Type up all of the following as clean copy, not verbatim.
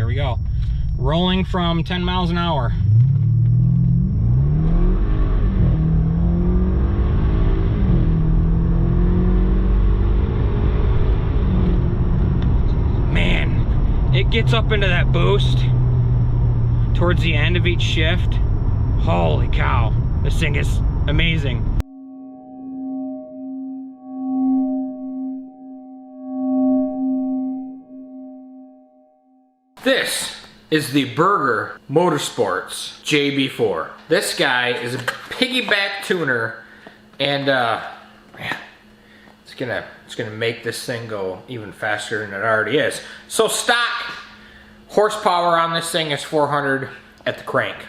there we go. Rolling from 10 miles an hour. Man, it gets up into that boost towards the end of each shift. Holy cow, this thing is amazing. This is the Burger Motorsports JB4. This guy is a piggyback tuner, and man, it's gonna make this thing go even faster than it already is. So stock horsepower on this thing is 400 at the crank.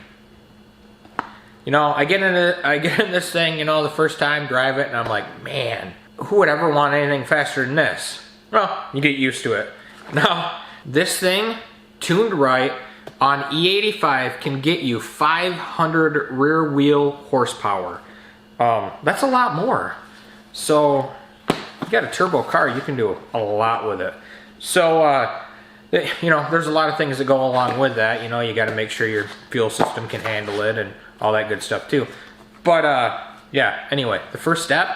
You know, I get in this thing, you know, the first time, drive it, and I'm like, man, who would ever want anything faster than this? Well, you get used to it. Now, this thing, tuned right, on E85 can get you 500 rear wheel horsepower. That's a lot more. So, you got a turbo car, you can do a lot with it. So, you know, there's a lot of things that go along with that. You know, you got to make sure your fuel system can handle it and all that good stuff too. But yeah, anyway, the first step,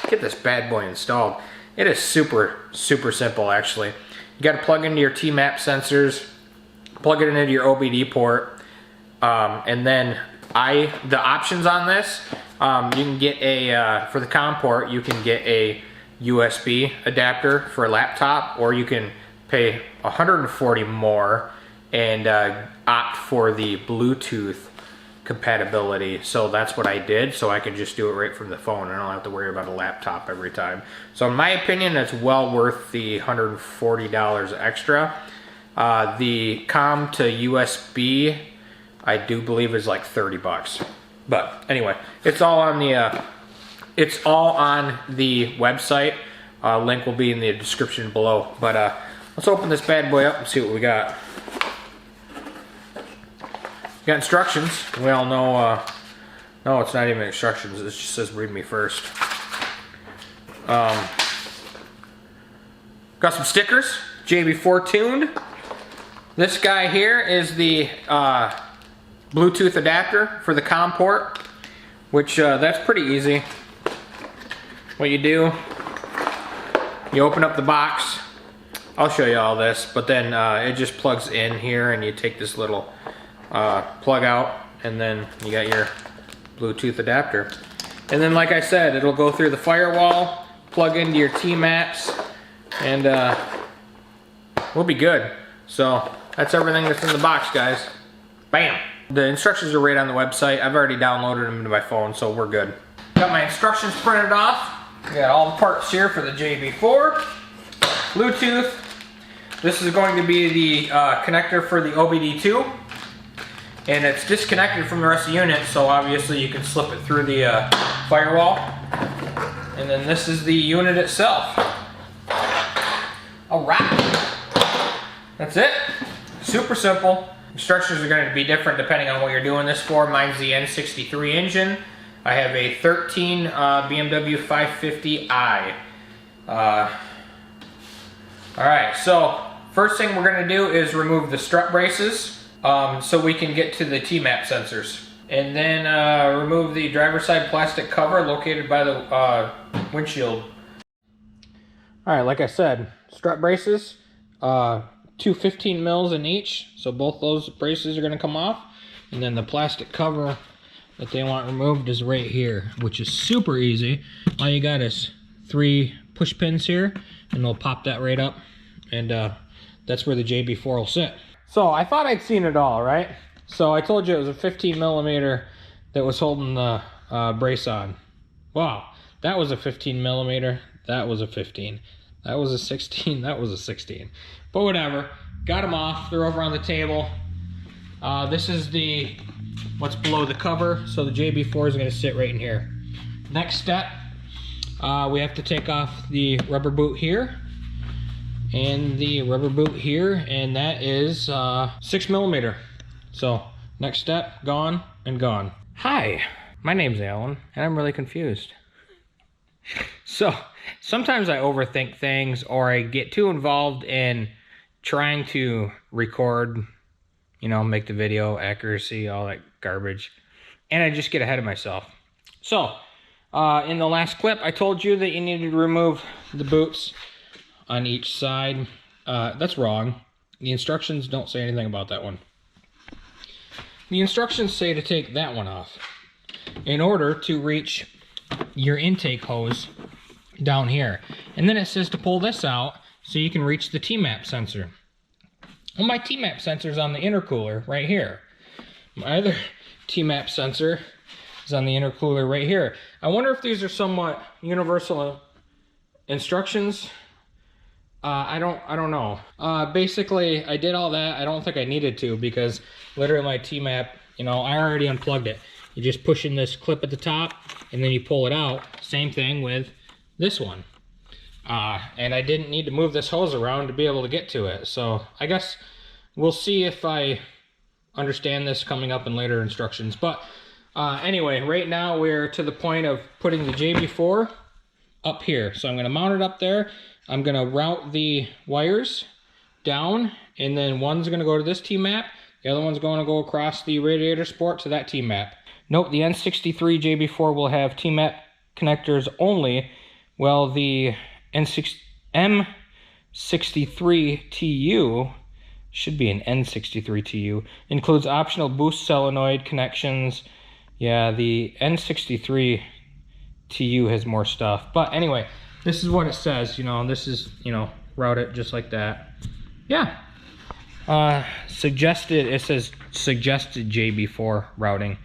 get this bad boy installed. It is super simple actually. You got to plug into your T-map sensors, plug it into your OBD port, and then the options on this, you can get a, for the COM port, you can get a USB adapter for a laptop, or you can pay $140 more and opt for the Bluetooth compatibility. So that's what I did, so I can just do it right from the phone. I don't have to worry about a laptop every time. So in my opinion, it's well worth the $140 extra. The COM to USB, I do believe, is like 30 bucks. But anyway, it's all on the website. Link will be in the description below. But let's open this bad boy up and see what we got. Got instructions. We all know, no, it's not even instructions. It just says read me first. Got some stickers. JB4 tuned. This guy here is the Bluetooth adapter for the COM port, which that's pretty easy. What you do, you open up the box. I'll show you all this, but then it just plugs in here, and you take this little plug out, and then you got your Bluetooth adapter. And then, like I said, it'll go through the firewall, plug into your T-maps, and we'll be good. So that's everything that's in the box, guys. Bam! The instructions are right on the website. I've already downloaded them into my phone, so we're good. Got my instructions printed off. We got all the parts here for the JB4. Bluetooth. This is going to be the connector for the OBDII. And it's disconnected from the rest of the unit, so obviously you can slip it through the firewall. And then this is the unit itself. Alright. That's it. Super simple. Instructions are going to be different depending on what you're doing this for. Mine's the N63 engine. I have a 13 BMW 550i. Alright, so first thing we're going to do is remove the strut braces. So we can get to the T-map sensors. And then remove the driver's side plastic cover located by the windshield. Alright, like I said, strut braces, two 15 mils in each, so both those braces are going to come off. And then the plastic cover that they want removed is right here, which is super easy. All you got is 3 push pins here, and they'll pop that right up, and that's where the JB4 will sit. So I thought I'd seen it all, right? So I told you it was a 15 millimeter that was holding the brace on. Wow, that was a 15 millimeter. That was a 15. That was a 16. That was a 16. But whatever. Got them off. They're over on the table. This is the what's below the cover. So the JB4 is going to sit right in here. Next step, we have to take off the rubber boot here. And the rubber boot here, and that is 6 millimeter. So next step, gone and gone. Hi, my name's Alan, and I'm really confused. So sometimes I overthink things, or I get too involved in trying to record, you know, make the video, accuracy, all that garbage, and I just get ahead of myself. So, in the last clip, I told you that you needed to remove the boots on each side. That's wrong. The instructions don't say anything about that one. The instructions say to take that one off in order to reach your intake hose down here. And then it says to pull this out so you can reach the T-map sensor. Well, my T-map sensor is on the intercooler right here. My other T-map sensor is on the intercooler right here. I wonder if these are somewhat universal instructions. I don't know. Basically, I did all that. I don't think I needed to, because literally my T-map, you know, I already unplugged it. You just push in this clip at the top, and then you pull it out. Same thing with this one. And I didn't need to move this hose around to be able to get to it. So I guess we'll see if I understand this coming up in later instructions. But anyway, right now we're to the point of putting the JB4 up here. So I'm going to mount it up there. I'm going to route the wires down, and then one's going to go to this T-map. The other one's going to go across the radiator sport to that T-map. Note, the N63 JB4 will have T-map connectors only, while the M63TU, should be an N63TU, includes optional boost solenoid connections. Yeah, the N63TU has more stuff. But anyway, this is what it says, you know, this is, you know, route it just like that. Yeah. Suggested, it says suggested JB4 routing.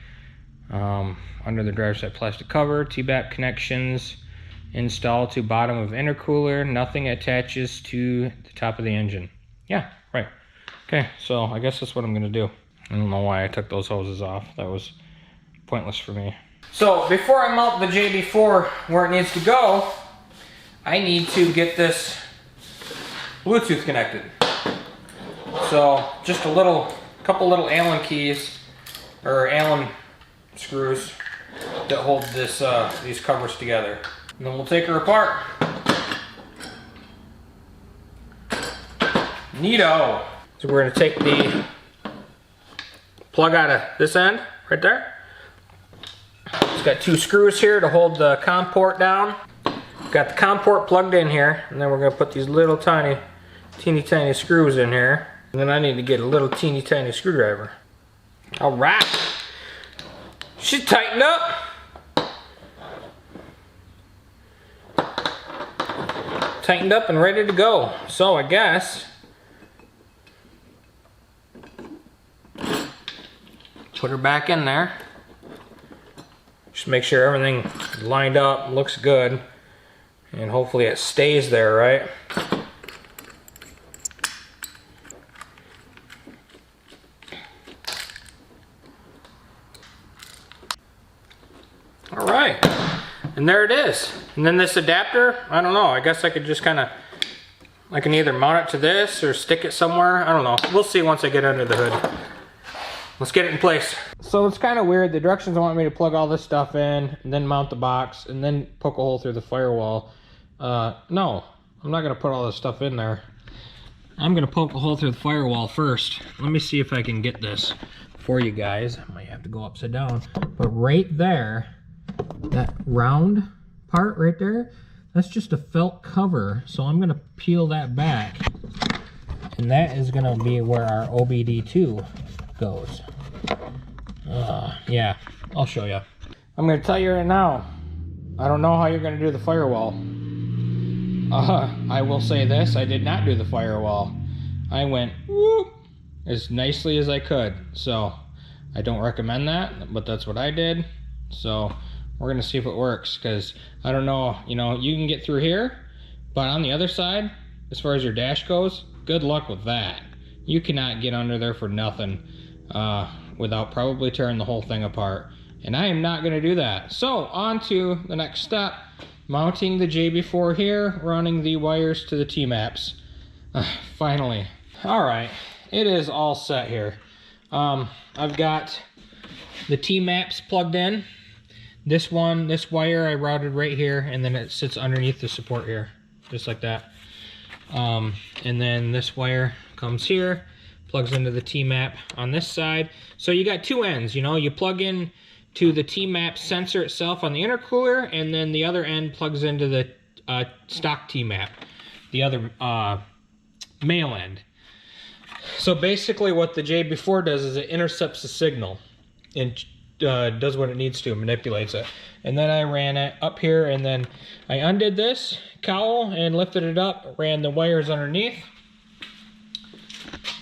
Under the driver's side plastic cover, T-back connections installed to bottom of intercooler, nothing attaches to the top of the engine. Yeah, right. Okay, so I guess that's what I'm gonna do. I don't know why I took those hoses off. That was pointless for me. So before I mount the JB4 where it needs to go, I need to get this Bluetooth connected. So just a couple little Allen keys, or Allen screws that hold this these covers together. And then we'll take her apart. Neato. So we're gonna take the plug out of this end, right there. It's got two screws here to hold the COM port down. Got the COM port plugged in here, and then we're gonna put these little teeny tiny screws in here. And then I need to get a little teeny tiny screwdriver. All right. She's tightened up. Tightened up and ready to go. So I guess put her back in there. Just make sure everything is lined up, looks good, and hopefully it stays there, right? All right, and there it is. And then this adapter, I don't know, I guess I could just kind of, I can either mount it to this or stick it somewhere. I don't know, we'll see once I get under the hood. Let's get it in place. So it's kind of weird. The directions want me to plug all this stuff in and then mount the box and then poke a hole through the firewall. No, I'm not gonna put all this stuff in there. I'm gonna poke a hole through the firewall first. Let me see if I can get this for you guys. I might have to go upside down. But right there, that round part right there, that's just a felt cover. So I'm gonna peel that back, and that is gonna be where our OBDII goes. Yeah, I'll show you. I'm gonna tell you right now, I don't know how you're gonna do the firewall. I will say this, I did not do the firewall. I went whoop as nicely as I could. So I don't recommend that, but that's what I did. So we're gonna see if it works, because I don't know, you know, you can get through here, but on the other side, as far as your dash goes, good luck with that. You cannot get under there for nothing without probably tearing the whole thing apart. And I am not gonna do that. So on to the next step, mounting the JB4 here, running the wires to the T-maps. Finally. All right, it is all set here. I've got the T-maps plugged in. This wire I routed right here, and then it sits underneath the support here, just like that. And then this wire comes here, plugs into the T-map on this side. So you got two ends, you know, you plug in to the T-map sensor itself on the intercooler, and then the other end plugs into the stock T-map, the other male end. So basically what the JB4 does is it intercepts the signal and does what it needs to, manipulates it. And then I ran it up here, and then I undid this cowl and lifted it up, ran the wires underneath.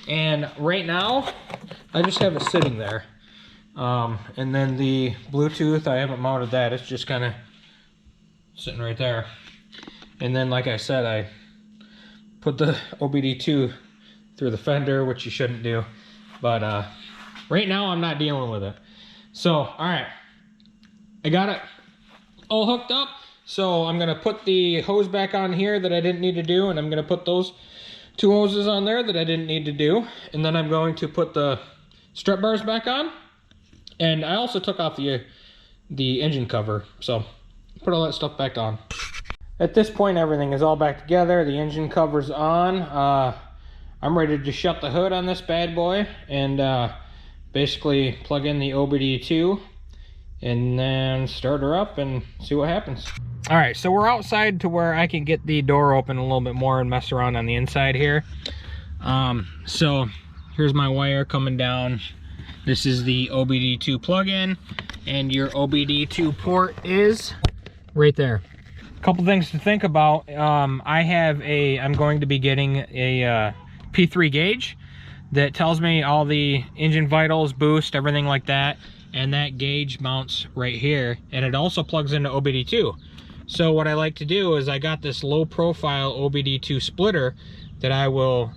And right now, I just have it sitting there. And then the Bluetooth, I haven't mounted that. It's just kind of sitting right there. And then, like I said, I put the OBDII through the fender, which you shouldn't do. But right now, I'm not dealing with it. So, all right. I got it all hooked up. So I'm going to put the hose back on here that I didn't need to do. And I'm going to put those two hoses on there that I didn't need to do. And then I'm going to put the strut bars back on. And I also took off the engine cover. So put all that stuff back on. At this point, everything is all back together. The engine cover's on. I'm ready to shut the hood on this bad boy and basically plug in the OBDII and then start her up and see what happens. All right, so we're outside to where I can get the door open a little bit more and mess around on the inside here. So here's my wire coming down. This is the OBDII plug-in, and your OBDII port is right there. A couple things to think about. I'm going to be getting a P3 gauge that tells me all the engine vitals, boost, everything like that. And that gauge mounts right here, and it also plugs into OBDII. So what I like to do is I got this low profile OBDII splitter that I will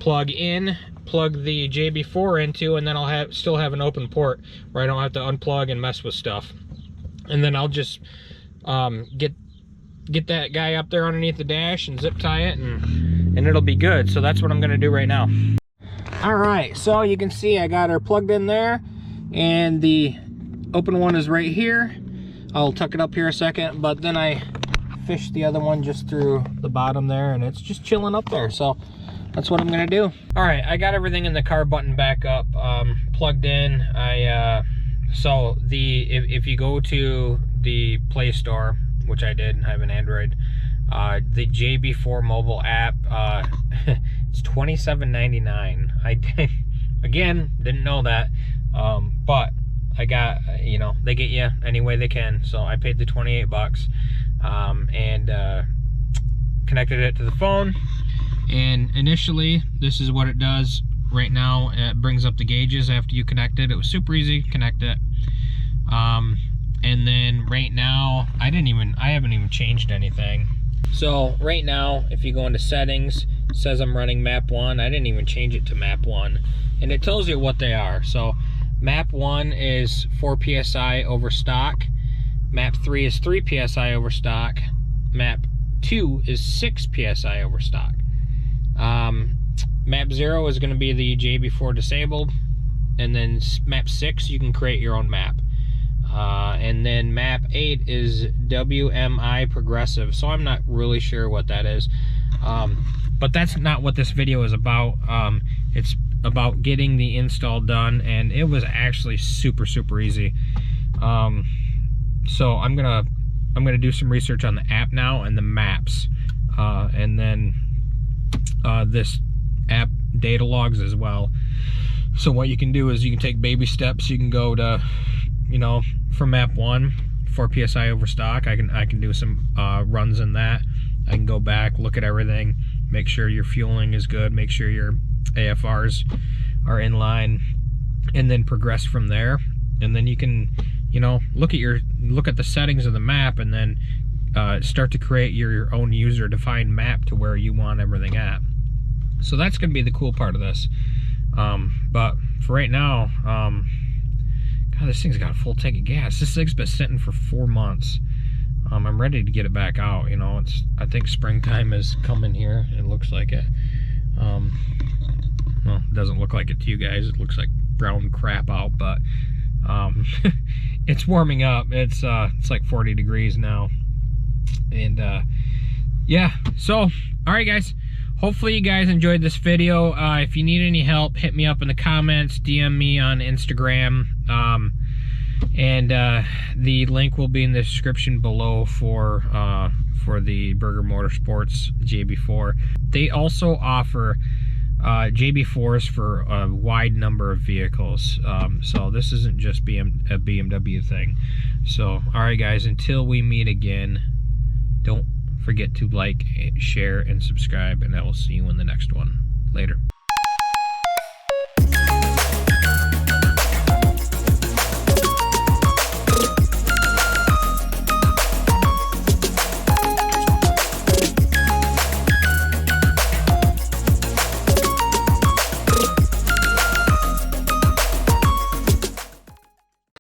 plug the JB4 into, and then I'll still have an open port where I don't have to unplug and mess with stuff. And then I'll just get that guy up there underneath the dash and zip tie it, and it'll be good. So that's what I'm gonna do right now. All right, so you can see I got her plugged in there, and the open one is right here. I'll tuck it up here a second, but then I fish the other one just through the bottom there, and it's just chilling up there. So that's what I'm gonna do. All right, I got everything in the car button back up, plugged in. So if you go to the Play Store, which I did, I have an Android, the JB4 mobile app, it's $27.99. I again didn't know that, but I got, you know, they get you any way they can, so I paid the 28 bucks and connected it to the phone. And initially, this is what it does right now. It brings up the gauges after you connect it. It was super easy, connect it. And then right now, I haven't even changed anything. So right now, if you go into settings, it says I'm running map 1. I didn't even change it to map 1. And it tells you what they are. So map 1 is 4 PSI over stock. Map 3 is 3 PSI over stock. Map 2 is 6 PSI over stock. Map 0 is going to be the JB4 disabled. And then map 6, you can create your own map. And then map 8 is WMI progressive. So I'm not really sure what that is. But that's not what this video is about. It's about getting the install done, and it was actually super easy. So I'm gonna do some research on the app now and the maps, and then this app data logs as well. So what you can do is you can take baby steps. You can go to, you know, from map 1, 4 PSI over stock. I can do some runs in that. I can go back, look at everything, make sure your fueling is good, make sure your AFRs are in line, and then progress from there. And then you can, you know, look at the settings of the map, and then start to create your own user-defined map to where you want everything at. So that's going to be the cool part of this. But for right now, God, this thing's got a full tank of gas. This thing's been sitting for 4 months. I'm ready to get it back out. You know, I think springtime is coming here. It looks like it. Well, it doesn't look like it to you guys. It looks like brown crap out, but it's warming up. It's like 40 degrees now. And yeah, so all right guys, hopefully you guys enjoyed this video. If you need any help, hit me up in the comments, DM me on Instagram, and the link will be in the description below for the Burger Motorsports JB4. They also offer JB4s for a wide number of vehicles, so this isn't just a BMW thing. So alright guys, until we meet again, don't forget to like, share, and subscribe, and I will see you in the next one. Later.